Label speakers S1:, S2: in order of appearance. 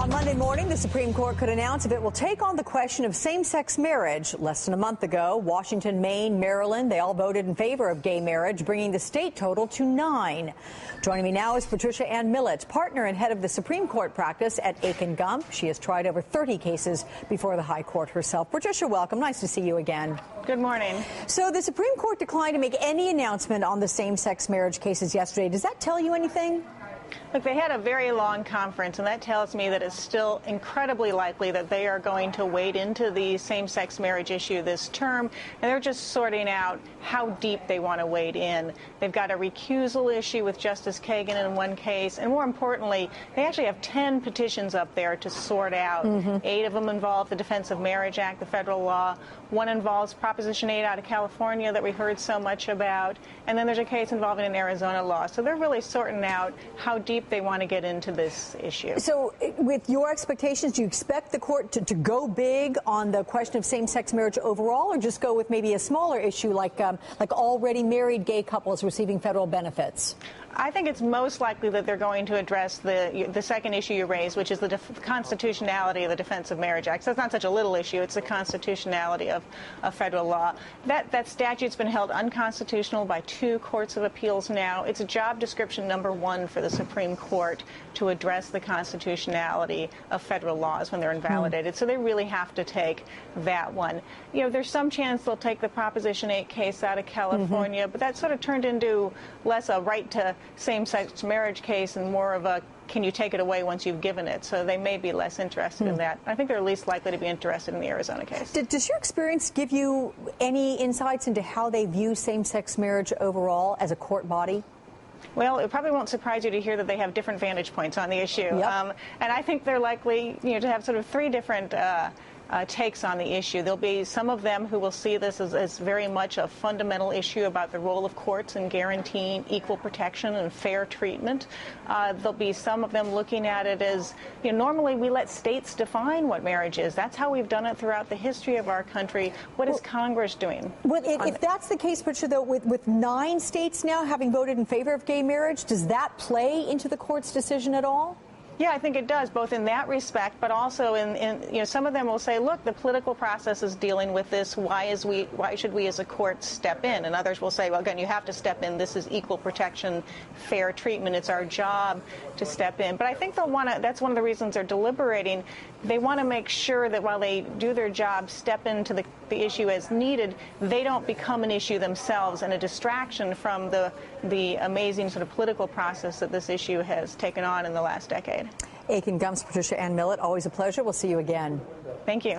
S1: On Monday morning, the Supreme Court could announce if it will take on the question of same-sex marriage. Less than a month ago, Washington, Maine, Maryland, they all voted in favor of gay marriage, bringing the state total to 9. Joining me now is Patricia Ann Millett, partner and head of the Supreme Court practice at Aiken Gump. She has tried over 30 cases before the High Court herself. Patricia, welcome. Nice to see you again.
S2: Good morning.
S1: So the Supreme Court declined to make any announcement on the same-sex marriage cases yesterday. Does that tell you anything?
S2: Look, they had a very long conference, and that tells me that it's still incredibly likely that they are going to wade into the same-sex marriage issue this term, and they're just sorting out how deep they want to wade in. They've got a recusal issue with Justice Kagan in one case, and more importantly, they actually have 10 petitions up there to sort out. 8 of them involve the Defense of Marriage Act, the federal law. One involves Proposition 8 out of California that we heard so much about, and then there's a case involving an Arizona law. So they're really sorting out how deep they want to get into this issue.
S1: So with your expectations, do you expect the court to go big on the question of same-sex marriage overall, or just go with maybe a smaller issue like already married gay couples receiving federal benefits?
S2: I think it's most likely that they're going to address the second issue you raised, which is the constitutionality of the Defense of Marriage Act. So it's not such a little issue. It's the constitutionality of federal law. That statute's been held unconstitutional by 2 courts of appeals now. It's a job description number 1 for the Supreme Court to address the constitutionality of federal laws when they're invalidated. So they really have to take that one. You know, there's some chance they'll take the Proposition 8 case out of California, but that sort of turned into less a right to same-sex marriage case and more of a can you take it away once you've given it. So they may be less interested in that. I think they're least likely to be interested in the Arizona case.
S1: Does your experience give you any insights into how they view same-sex marriage overall as a court body?
S2: Well, it probably won't surprise you to hear that they have different vantage points on the issue.
S1: Yep.
S2: And I think they're likely, to have sort of 3 different takes on the issue. There'll be some of them who will see this as very much a fundamental issue about the role of courts in guaranteeing equal protection and fair treatment. There'll be some of them looking at it as, normally we let states define what marriage is. That's how we've done it throughout the history of our country. What is Congress doing?
S1: Well, if that's the case, Patricia, though, with 9 states now having voted in favor of gay marriage, does that play into the court's decision at all?
S2: Yeah, I think it does, both in that respect, but also in some of them will say, look, the political process is dealing with this. Why should we as a court step in? And others will say, well, again, you have to step in. This is equal protection, fair treatment. It's our job to step in. But I think they'll want to, that's one of the reasons they're deliberating. They want to make sure that while they do their job, step into the issue as needed, they don't become an issue themselves and a distraction from the amazing sort of political process that this issue has taken on in the last decade.
S1: Aiken Gump's Patricia Ann Millett, always a pleasure. We'll see you again.
S2: Thank you.